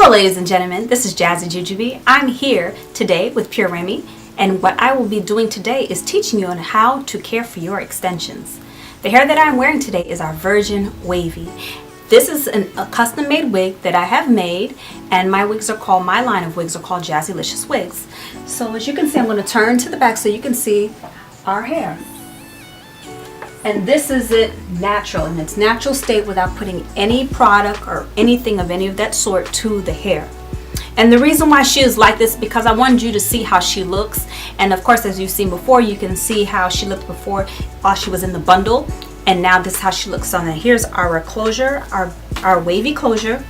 Hello ladies and gentlemen, this is Jazzy Jujubee. I'm here today with Pure Remy, and what I will be doing today is teaching you on how to care for your extensions. The hair that I'm wearing today is our Virgin Wavy. This is a custom made wig that I have made, and my line of wigs are called Jazzylicious wigs. So as you can see, I'm going to turn to the back so you can see our hair. And this is it natural, in its natural state, without putting any product or anything of any of that sort to the hair. And the reason why she is like this, because I wanted you to see how she looks. And of course, as you've seen before, you can see how she looked before while she was in the bundle. And now this is how she looks on it. Here's our closure, our wavy closure.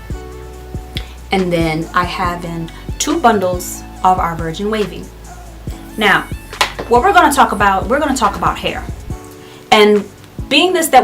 And then I have in 2 bundles of our Virgin Wavy. Now, what we're going to talk about hair. And being this is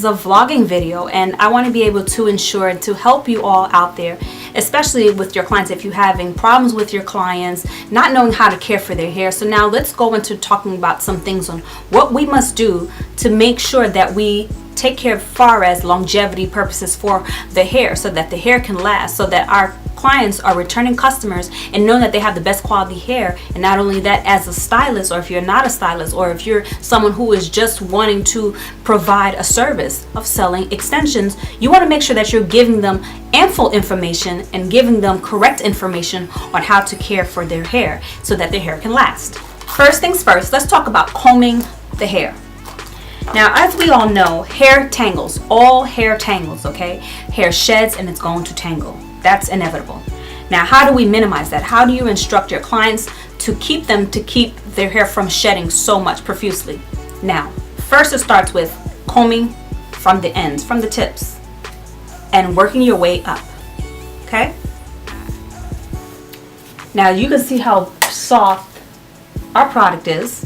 a vlogging video, and I want to be able to ensure and to help you all out there, especially with your clients, if you're having problems with your clients, not knowing how to care for their hair. So now let's go into talking about some things on what we must do to make sure that we take care as far as longevity purposes for the hair, so that the hair can last, so that our clients are returning customers and know that they have the best quality hair. And not only that, as a stylist, or if you're not a stylist, or if you're someone who is just wanting to provide a service of selling extensions, you want to make sure that you're giving them ample information and giving them correct information on how to care for their hair so that their hair can last. First things first, let's talk about combing the hair. Now, as we all know, hair tangles. All hair tangles, okay? Hair sheds and it's going to tangle. That's inevitable. Now, how do we minimize that? How do you instruct your clients to keep their hair from shedding so much profusely? Now, first it starts with combing from the ends, from the tips, and working your way up, okay? Now, you can see how soft our product is.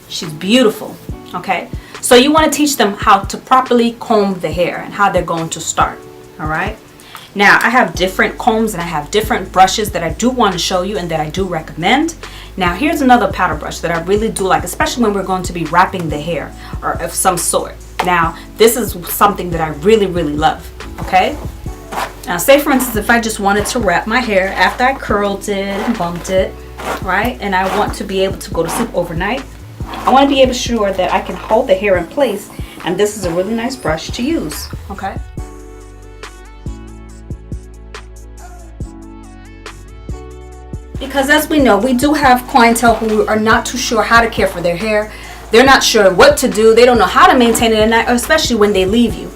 She's beautiful. Okay, so you want to teach them how to properly comb the hair and how they're going to start. All right, now I have different combs and I have different brushes that I do want to show you and that I do recommend. Now here's another powder brush that I really do like, especially when we're going to be wrapping the hair or of some sort. Now this is something that I really love. Okay, now say for instance, if I just wanted to wrap my hair after I curled it and bumped it, right, and I want to be able to go to sleep overnight, I want to be able to ensure that I can hold the hair in place, and this is a really nice brush to use. Okay. Because as we know, we do have clientele who are not too sure how to care for their hair. They're not sure what to do. They don't know how to maintain it at night, especially when they leave you.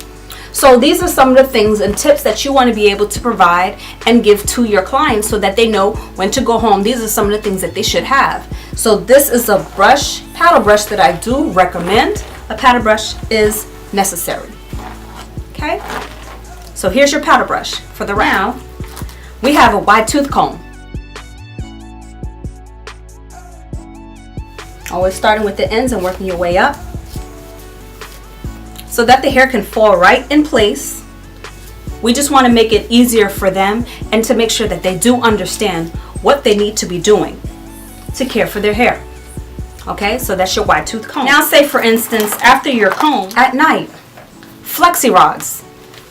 So these are some of the things and tips that you want to be able to provide and give to your clients so that they know when to go home. These are some of the things that they should have. So this is a brush, paddle brush, that I do recommend. A paddle brush is necessary. Okay, so here's your paddle brush. For the round, we have a wide tooth comb. Always starting with the ends and working your way up, so that the hair can fall right in place. We just want to make it easier for them and to make sure that they do understand what they need to be doing to care for their hair. Okay, so that's your wide tooth comb. Now say for instance, after your comb at night, flexi rods.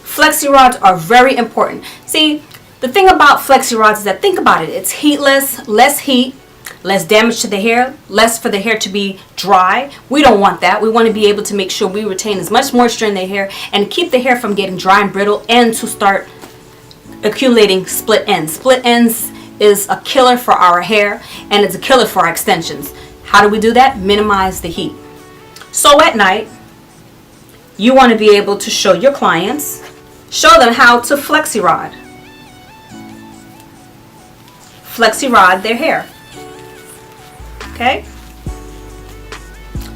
Flexi rods are very important. See, the thing about flexi rods is that, think about it, it's heatless, less heat, less damage to the hair, less for the hair to be dry. We don't want that. We want to be able to make sure we retain as much moisture in the hair and keep the hair from getting dry and brittle and to start accumulating split ends. Split ends is a killer for our hair, and it's a killer for our extensions. How do we do that? Minimize the heat. So at night, you want to be able to show your clients, show them how to flexi rod their hair. Okay,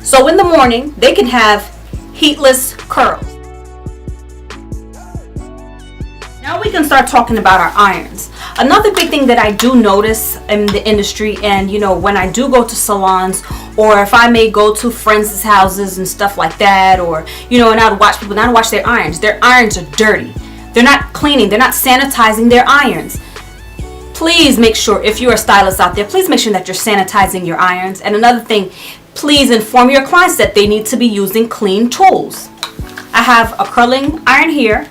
so in the morning they can have heatless curls. Now we can start talking about our irons. Another big thing that I do notice in the industry, and you know, when I do go to salons, or if I may go to friends' houses and stuff like that, or you know, and I would watch people, and I would watch their irons. Their irons are dirty. They're not cleaning. They're not sanitizing their irons. Please make sure, if you're a stylist out there, please make sure that you're sanitizing your irons. And another thing, please inform your clients that they need to be using clean tools. I have a curling iron here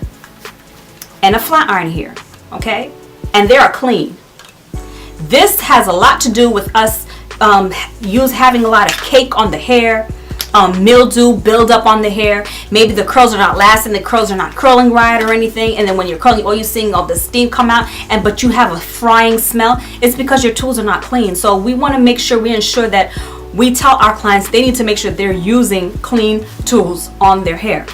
and a flat iron here. okay? And they are clean. This has a lot to do with us having a lot of cake on the hair, mildew build up on the hair. Maybe the curls are not lasting, the curls are not curling right or anything, and then when you're curling, all you're seeing all the steam come out, but you have a frying smell. It's because your tools are not clean. So we want to make sure we ensure that we tell our clients they need to make sure they're using clean tools on their hair.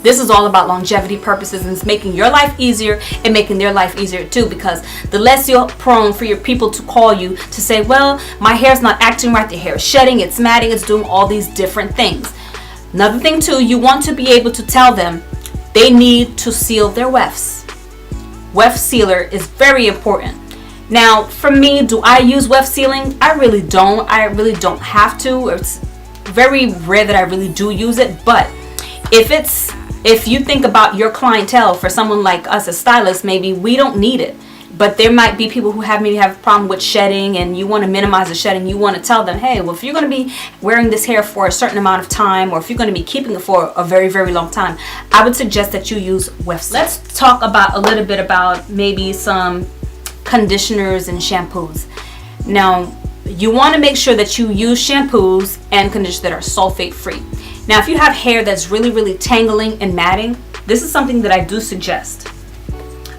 This is all about longevity purposes, and it's making your life easier and making their life easier too, because the less you're prone for your people to call you to say, well, my hair's not acting right, the hair is shedding, it's matting, it's doing all these different things. Another thing too, you want to be able to tell them they need to seal their wefts. Weft sealer is very important. Now, for me, do I use weft sealing? I really don't. I really don't have to. It's very rare that I really do use it, but if you think about your clientele, for someone like us as stylists, maybe we don't need it. But there might be people who maybe have a problem with shedding, and you want to minimize the shedding. You want to tell them, hey, well, if you're going to be wearing this hair for a certain amount of time, or if you're going to be keeping it for a very, very long time, I would suggest that you use weft. Let's talk about a little bit about maybe some conditioners and shampoos. Now, you want to make sure that you use shampoos and conditioners that are sulfate free. Now, if you have hair that's really, really tangling and matting, this is something that I do suggest.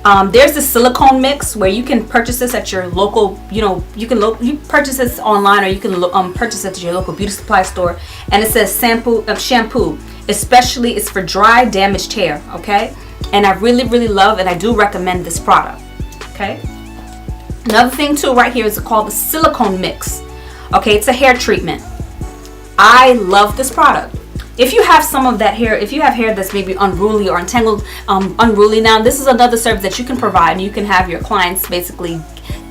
There's the silicone mix where you can purchase this at your local, you purchase this online, or you can purchase it at your local beauty supply store, and it says shampoo, especially it's for dry, damaged hair, okay? And I really, really love and I do recommend this product, okay? Another thing too right here is called the silicone mix, okay? It's a hair treatment. I love this product. If you have some of that hair, if you have hair that's maybe unruly or untangled, unruly, now this is another service that you can provide. You can have your clients basically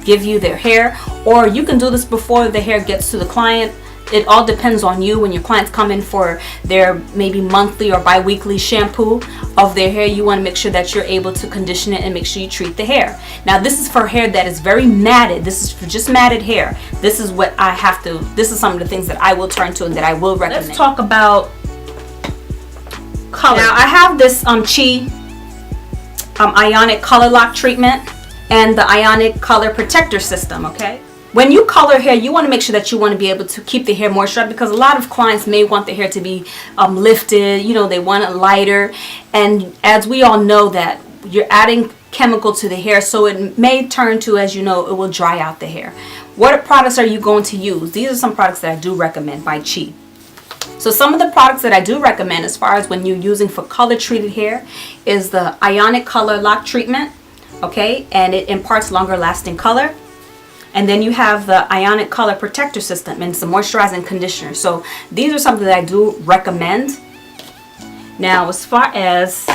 give you their hair, or you can do this before the hair gets to the client. It all depends on you. When your clients come in for their maybe monthly or bi-weekly shampoo of their hair, you want to make sure that you're able to condition it and make sure you treat the hair. Now, this is for hair that is very matted. This is for just matted hair. This is what I have to, this is some of the things that I will turn to and that I will recommend. Let's talk about color. Now, I have this Chi Ionic Color Lock treatment and the Ionic Color Protector System, okay? When you color hair, you want to make sure that you want to be able to keep the hair moisturized, because a lot of clients may want the hair to be lifted, they want it lighter. And as we all know that you're adding chemical to the hair, so it may turn to, as you know, it will dry out the hair. What products are you going to use? These are some products that I do recommend by Chi. So some of the products that I do recommend as far as when you're using for color treated hair is the Ionic Color Lock treatment, okay? And it imparts longer lasting color. And then you have the Ionic Color Protector System and some moisturizing conditioner. So these are something that I do recommend. Now, as far as,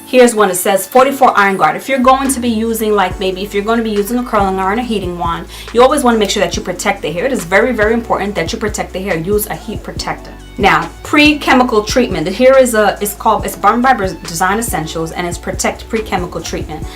here's one that says 44 iron guard. If you're going to be using, like maybe if you're going to be using a curling iron, a heating wand, you always want to make sure that you protect the hair. It is very, very important that you protect the hair. Use a heat protector. Now, pre-chemical treatment. Here is it's Burn by Design Essentials, and it's Protect Pre-Chemical Treatment.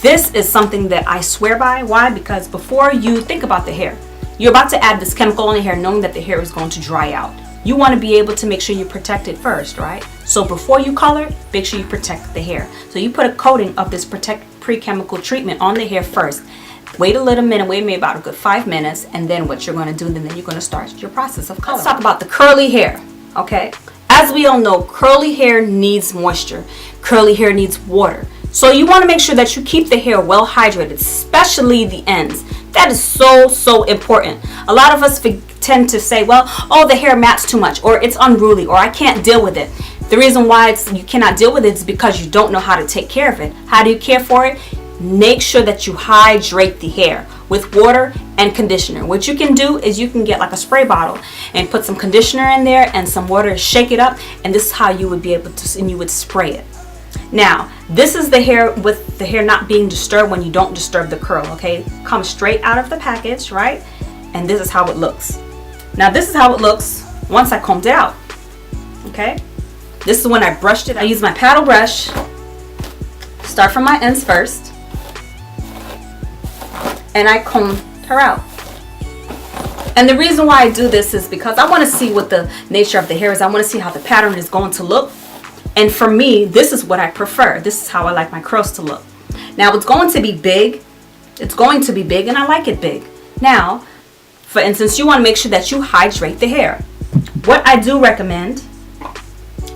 This is something that I swear by. Why? Because before you think about the hair, you're about to add this chemical on the hair knowing that the hair is going to dry out. You want to be able to make sure you protect it first, right? So before you color, make sure you protect the hair. So you put a coating of this Protect Pre-Chemical Treatment on the hair first. Wait a little minute, wait maybe about a good 5 minutes, and then what you're going to do, then you're going to start your process of coloring. Let's talk about the curly hair, okay? As we all know, curly hair needs moisture. Curly hair needs water. So you want to make sure that you keep the hair well hydrated, especially the ends. That is so, so important. A lot of us tend to say, well, oh, the hair mats too much, or it's unruly, or I can't deal with it. The reason why you cannot deal with it is because you don't know how to take care of it. How do you care for it? Make sure that you hydrate the hair with water and conditioner. What you can do is you can get like a spray bottle and put some conditioner in there and some water, shake it up, and this is how you would be able to, and you would spray it. Now, this is the hair with the hair not being disturbed when you don't disturb the curl, okay? Comes straight out of the package, right? And this is how it looks. Now, this is how it looks once I combed it out, okay? This is when I brushed it. I use my paddle brush, start from my ends first, and I comb her out. And the reason why I do this is because I want to see what the nature of the hair is. I want to see how the pattern is going to look. And for me, this is what I prefer. This is how I like my curls to look. Now it's going to be big. It's going to be big, and I like it big. Now, for instance, you want to make sure that you hydrate the hair. What I do recommend,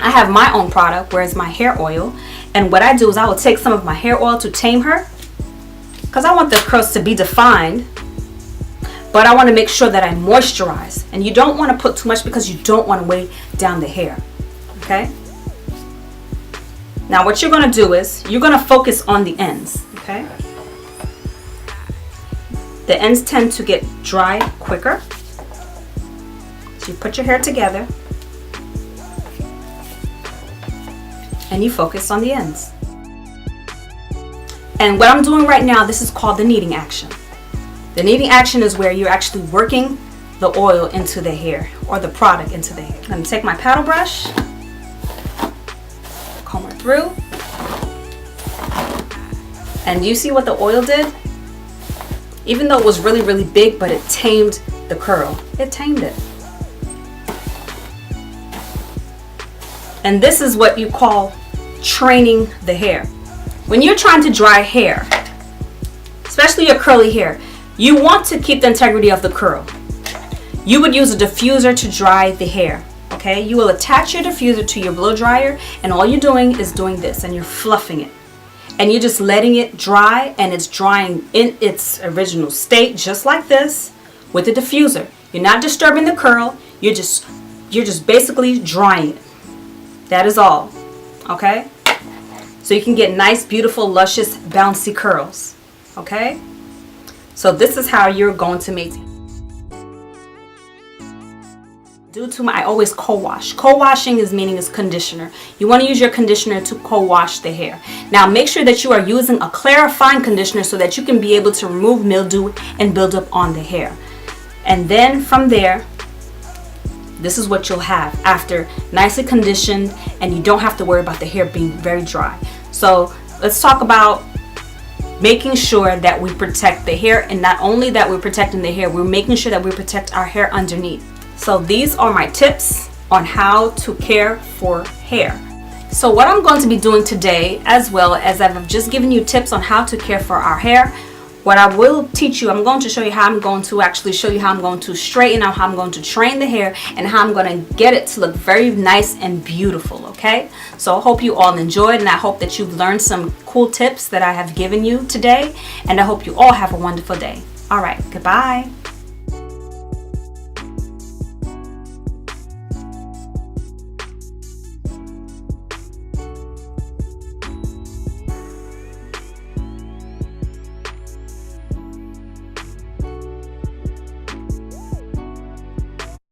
I have my own product, where it's my hair oil. And what I do is I will take some of my hair oil to tame her, because I want the curls to be defined. But I want to make sure that I moisturize. And you don't want to put too much because you don't want to weigh down the hair. Okay? Now what you're going to do is you're going to focus on the ends. Okay? The ends tend to get dry quicker. So you put your hair together and you focus on the ends. And what I'm doing right now, this is called the kneading action. The kneading action is where you're actually working the oil into the hair, or the product into the hair. Let me take my paddle brush, comb her through, and you see what the oil did? Even though it was really, really big, but it tamed the curl. It tamed it. And this is what you call training the hair. When you're trying to dry hair, especially your curly hair, you want to keep the integrity of the curl. You would use a diffuser to dry the hair. Okay, you will attach your diffuser to your blow dryer, and all you're doing is doing this, and you're fluffing it, and you're just letting it dry, and it's drying in its original state, just like this, with the diffuser. You're not disturbing the curl. You're just basically drying it. That is all. Okay, so you can get nice, beautiful, luscious, bouncy curls. Okay, so this is how you're going to make it. I always co-wash. Co-washing is meaning is conditioner. You want to use your conditioner to co-wash the hair. Now make sure that you are using a clarifying conditioner so that you can be able to remove mildew and build up on the hair. And then from there, this is what you'll have after nicely conditioned, and you don't have to worry about the hair being very dry. So let's talk about making sure that we protect the hair, and not only that we're protecting the hair, we're making sure that we protect our hair underneath. So these are my tips on how to care for hair. So what I'm going to be doing today, as well as I've just given you tips on how to care for our hair, what I will teach you, I'm going to show you how I'm going to actually show you how I'm going to straighten out, how I'm going to train the hair, and how I'm going to get it to look very nice and beautiful. Okay, so I hope you all enjoyed, and I hope that you've learned some cool tips that I have given you today, and I hope you all have a wonderful day. All right, goodbye.